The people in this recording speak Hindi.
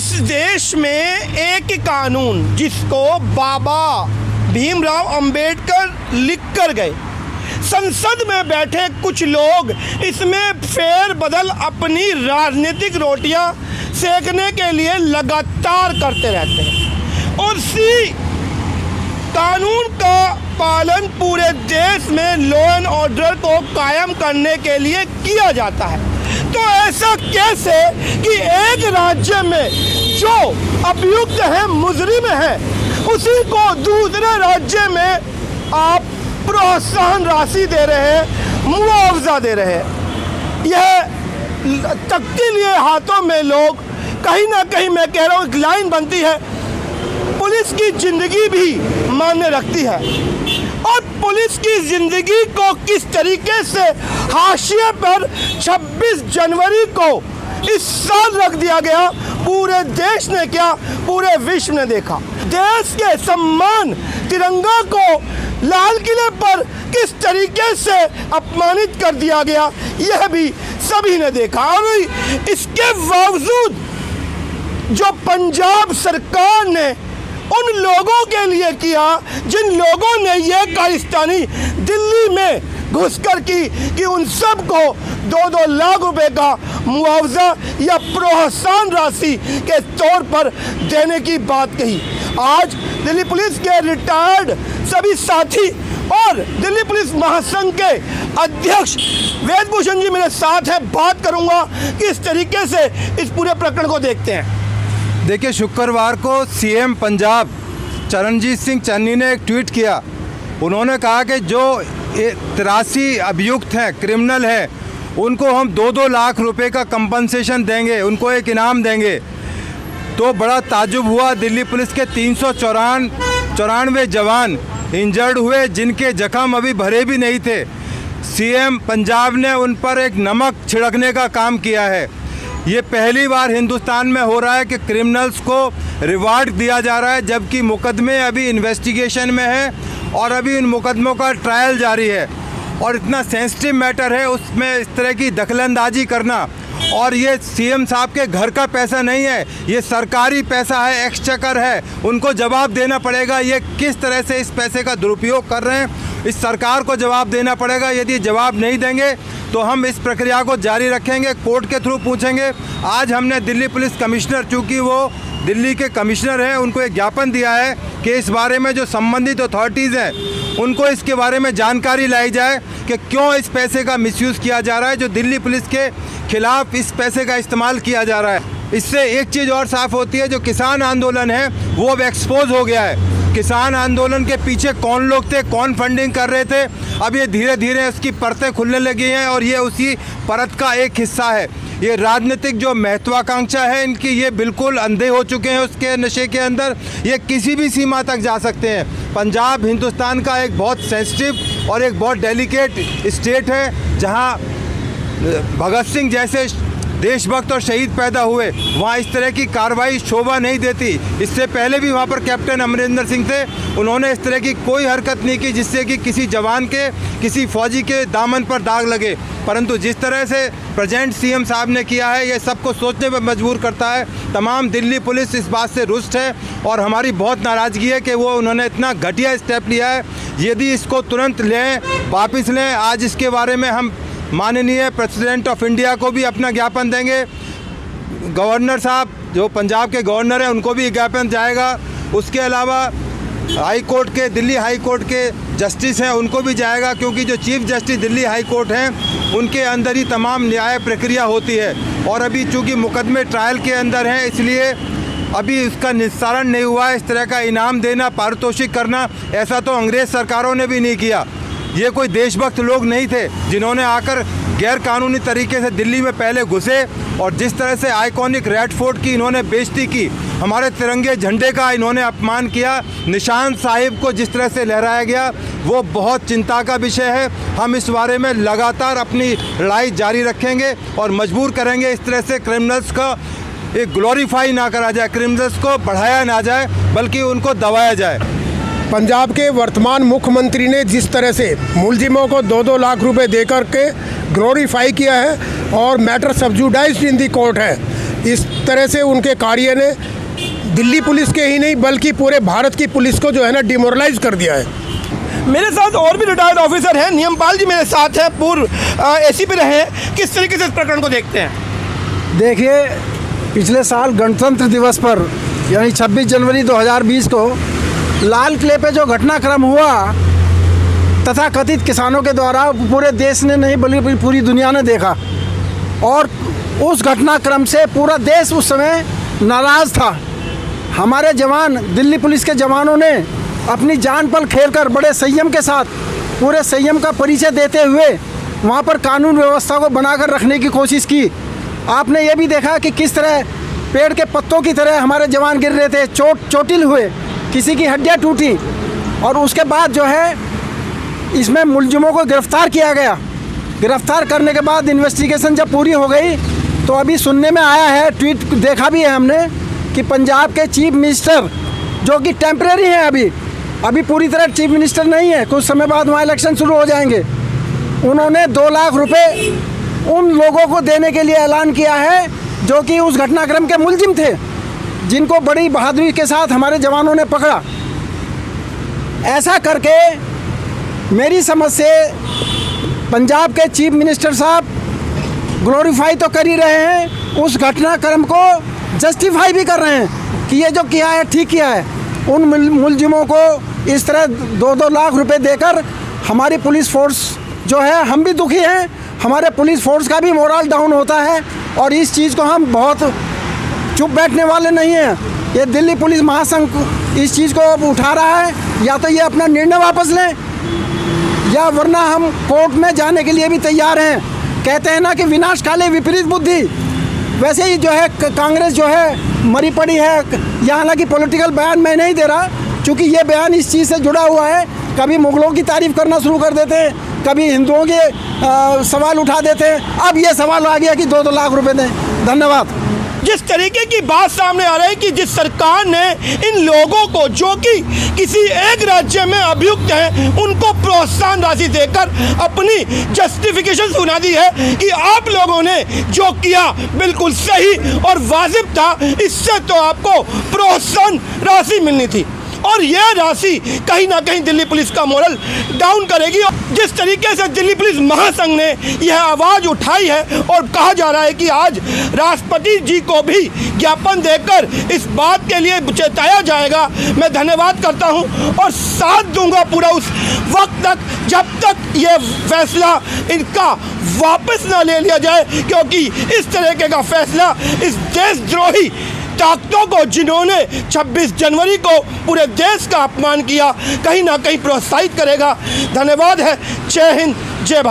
इस देश में एक कानून जिसको बाबा भीमराव अंबेडकर लिख कर गए, संसद में बैठे कुछ लोग इसमें फेरबदल अपनी राजनीतिक रोटियां सेकने के लिए लगातार करते रहते हैं और इसी कानून का पालन पूरे देश में लॉ एंड ऑर्डर को कायम करने के लिए किया जाता है। तो ऐसा कैसे कि एक राज्य में जो अभियुक्त है, मुजरिम है, उसी को दूसरे राज्य में आप प्रोत्साहन राशि दे रहे हैं, मुआवजा दे रहे हैं। यह तख्ती लिए हाथों में लोग कहीं ना कहीं, मैं कह रहा हूँ, एक लाइन बनती है, पुलिस की जिंदगी भी मायने रखती है और पुलिस की जिंदगी को किस तरीके से हाशिए पर 26 जनवरी को इस साल रख दिया गया, पूरे देश ने क्या, पूरे विश्व ने देखा। देश के सम्मान तिरंगा को लाल किले पर किस तरीके से अपमानित कर दिया गया, यह भी सभी ने देखा। और इसके बावजूद जो पंजाब सरकार ने उन लोगों के लिए किया जिन लोगों ने ये कारस्तानी दिल्ली में घुसकर की कि उन सबको 2-2 लाख रुपए का मुआवजा या प्रोत्साहन राशि के तौर पर देने की बात कही। आज दिल्ली पुलिस के रिटायर्ड सभी साथी और दिल्ली पुलिस महासंघ के अध्यक्ष वेदभूषण जी मेरे साथ हैं, बात करूंगा कि इस तरीके से इस पूरे प्रकरण को देखते हैं। देखिए, शुक्रवार को सीएम पंजाब चरणजीत सिंह चन्नी ने एक ट्वीट किया। उन्होंने कहा कि जो 83 अभियुक्त हैं, क्रिमिनल हैं, उनको हम 2-2 लाख रुपए का कंपनसेशन देंगे, उनको एक इनाम देंगे। तो बड़ा ताज्जुब हुआ। दिल्ली पुलिस के 394 जवान इंजर्ड हुए, जिनके जख्म अभी भरे भी नहीं थे। सीएम पंजाब ने उन पर एक नमक छिड़कने का काम किया है। ये पहली बार हिंदुस्तान में हो रहा है कि क्रिमिनल्स को रिवार्ड दिया जा रहा है, जबकि मुकदमे अभी इन्वेस्टिगेशन में है और अभी इन मुकदमों का ट्रायल जारी है और इतना सेंसिटिव मैटर है, उसमें इस तरह की दखलंदाजी करना। और ये सीएम साहब के घर का पैसा नहीं है, ये सरकारी पैसा है, एक्सचेकर है, उनको जवाब देना पड़ेगा। ये किस तरह से इस पैसे का दुरुपयोग कर रहे हैं, इस सरकार को जवाब देना पड़ेगा। यदि जवाब नहीं देंगे तो हम इस प्रक्रिया को जारी रखेंगे, कोर्ट के थ्रू पूछेंगे। आज हमने दिल्ली पुलिस कमिश्नर, चूँकि वो दिल्ली के कमिश्नर हैं, उनको एक ज्ञापन दिया है कि इस बारे में जो संबंधित अथॉरिटीज़ हैं उनको इसके बारे में जानकारी लाई जाए कि क्यों इस पैसे का मिसयूज़ किया जा रहा है, जो दिल्ली पुलिस के खिलाफ इस पैसे का इस्तेमाल किया जा रहा है। इससे एक चीज़ और साफ़ होती है, जो किसान आंदोलन है वो अब एक्सपोज हो गया है। किसान आंदोलन के पीछे कौन लोग थे, कौन फंडिंग कर रहे थे, अब ये धीरे धीरे उसकी परतें खुलने लगी हैं और ये उसी परत का एक हिस्सा है। ये राजनीतिक जो महत्वाकांक्षा है इनकी, ये बिल्कुल अंधे हो चुके हैं उसके नशे के अंदर। ये किसी भी सीमा तक जा सकते हैं। पंजाब हिंदुस्तान का एक बहुत सेंसिटिव और एक बहुत डेलिकेट स्टेट है, जहाँ भगत सिंह जैसे देशभक्त और शहीद पैदा हुए, वहाँ इस तरह की कार्रवाई शोभा नहीं देती। इससे पहले भी वहाँ पर कैप्टन अमरिंदर सिंह थे, उन्होंने इस तरह की कोई हरकत नहीं की जिससे कि किसी जवान के, किसी फौजी के दामन पर दाग लगे। परंतु जिस तरह से प्रेजेंट सीएम साहब ने किया है, ये सबको सोचने पर मजबूर करता है। तमाम दिल्ली पुलिस इस बात से रुष्ट है और हमारी बहुत नाराज़गी है कि वो उन्होंने इतना घटिया स्टेप लिया है। यदि इसको तुरंत लें, वापस लें। आज इसके बारे में हम माननीय प्रेसिडेंट ऑफ इंडिया को भी अपना ज्ञापन देंगे। गवर्नर साहब, जो पंजाब के गवर्नर हैं, उनको भी ज्ञापन जाएगा। उसके अलावा हाई कोर्ट के, दिल्ली हाई कोर्ट के जस्टिस हैं, उनको भी जाएगा, क्योंकि जो chief justice Delhi high court हैं उनके अंदर ही तमाम न्याय प्रक्रिया होती है। और अभी चूँकि मुकदमे ट्रायल के अंदर हैं, इसलिए अभी इसका निस्तारण नहीं हुआ है। इस तरह का इनाम देना, पारितोषिक करना, ऐसा तो अंग्रेज़ सरकारों ने भी नहीं किया। ये कोई देशभक्त लोग नहीं थे जिन्होंने आकर गैर कानूनी तरीके से दिल्ली में पहले घुसे और जिस तरह से आइकॉनिक रेड फोर्ट की इन्होंने बेइज्जती की, हमारे तिरंगे झंडे का इन्होंने अपमान किया, निशान साहिब को जिस तरह से लहराया गया, वो बहुत चिंता का विषय है। हम इस बारे में लगातार अपनी लड़ाई जारी रखेंगे और मजबूर करेंगे इस तरह से क्रिमिनल्स का एक ग्लोरीफाई ना करा जाए, क्रिमिनल्स को बढ़ाया ना जाए, बल्कि उनको दबाया जाए। पंजाब के वर्तमान मुख्यमंत्री ने जिस तरह से मुलजिमों को 2-2 लाख रुपए देकर के ग्लोरीफाई किया है और मैटर सब जुडाइज्ड इन दी कोर्ट है, इस तरह से उनके कार्य ने दिल्ली पुलिस के ही नहीं बल्कि पूरे भारत की पुलिस को जो है ना डिमोरलाइज कर दिया है। मेरे साथ और भी रिटायर्ड ऑफिसर हैं। नियमपाल जी मेरे साथ हैं, पूर्व एसीपी रहे हैं। किस तरीके से इस प्रकरण को देखते हैं? देखिए, पिछले साल गणतंत्र दिवस पर यानी 26 जनवरी 2020 को लाल किले पे जो घटनाक्रम हुआ तथा कथित किसानों के द्वारा, पूरे देश ने नहीं बल्कि पूरी दुनिया ने देखा और उस घटनाक्रम से पूरा देश उस समय नाराज़ था। हमारे जवान, दिल्ली पुलिस के जवानों ने अपनी जान पर खेलकर बड़े संयम के साथ, पूरे संयम का परिचय देते हुए वहाँ पर कानून व्यवस्था को बनाकर रखने की कोशिश की। आपने ये भी देखा कि किस तरह पेड़ के पत्तों की तरह हमारे जवान गिर रहे थे, चोटिल हुए, किसी की हड्डियाँ टूटी और उसके बाद जो है इसमें मुलजिमों को गिरफ्तार किया गया। गिरफ्तार करने के बाद इन्वेस्टिगेशन जब पूरी हो गई तो अभी सुनने में आया है, ट्वीट देखा भी है हमने, कि पंजाब के चीफ मिनिस्टर, जो कि टेम्परेरी हैं, अभी पूरी तरह चीफ मिनिस्टर नहीं है, कुछ समय बाद वहाँ इलेक्शन शुरू हो जाएंगे, उन्होंने 2 लाख रुपए उन लोगों को देने के लिए ऐलान किया है जो कि उस घटनाक्रम के मुलजिम थे, जिनको बड़ी बहादुरी के साथ हमारे जवानों ने पकड़ा। ऐसा करके मेरी समझ से पंजाब के चीफ मिनिस्टर साहब ग्लोरीफाई तो कर ही रहे हैं, उस घटनाक्रम को जस्टिफाई भी कर रहे हैं कि ये जो किया है ठीक किया है। उन मुलजिमों को इस तरह 2-2 लाख रुपए देकर हमारी पुलिस फोर्स जो है, हम भी दुखी हैं, हमारे पुलिस फोर्स का भी मोरल डाउन होता है और इस चीज़ को हम बहुत चुप बैठने वाले नहीं हैं। ये दिल्ली पुलिस महासंघ इस चीज़ को अब उठा रहा है, या तो ये अपना निर्णय वापस लें या वरना हम कोर्ट में जाने के लिए भी तैयार हैं। कहते हैं ना कि विनाश काले विपरीत बुद्धि, वैसे ही जो है कांग्रेस जो है मरी पड़ी है। यहाँ हालांकि पॉलिटिकल बयान मैं नहीं दे रहा, क्योंकि ये बयान इस चीज़ से जुड़ा हुआ है। कभी मुगलों की तारीफ़ करना शुरू कर देते हैं, कभी हिंदुओं के सवाल उठा देते हैं, अब ये सवाल आ गया कि 2-2 लाख रुपए दें। धन्यवाद। जिस तरीके की बात सामने आ रही है कि जिस सरकार ने इन लोगों को, जो कि किसी एक राज्य में अभियुक्त हैं, उनको प्रोत्साहन राशि देकर अपनी जस्टिफिकेशन सुना दी है कि आप लोगों ने जो किया बिल्कुल सही और वाजिब था, इससे तो आपको प्रोत्साहन राशि मिलनी थी। और यह राशि कहीं ना कहीं दिल्ली पुलिस का मोरल डाउन करेगी। जिस तरीके से दिल्ली पुलिस महासंघ ने यह आवाज़ उठाई है और कहा जा रहा है कि आज राष्ट्रपति जी को भी ज्ञापन देकर इस बात के लिए चेताया जाएगा, मैं धन्यवाद करता हूं और साथ दूंगा पूरा उस वक्त तक जब तक ये फैसला इनका वापस ना ले लिया जाए, क्योंकि इस तरीके का फैसला इस देशद्रोही ताकतों को, जिन्होंने 26 जनवरी को पूरे देश का अपमान किया, कहीं ना कहीं प्रोत्साहित करेगा। धन्यवाद है। जय हिंद, जय भारत।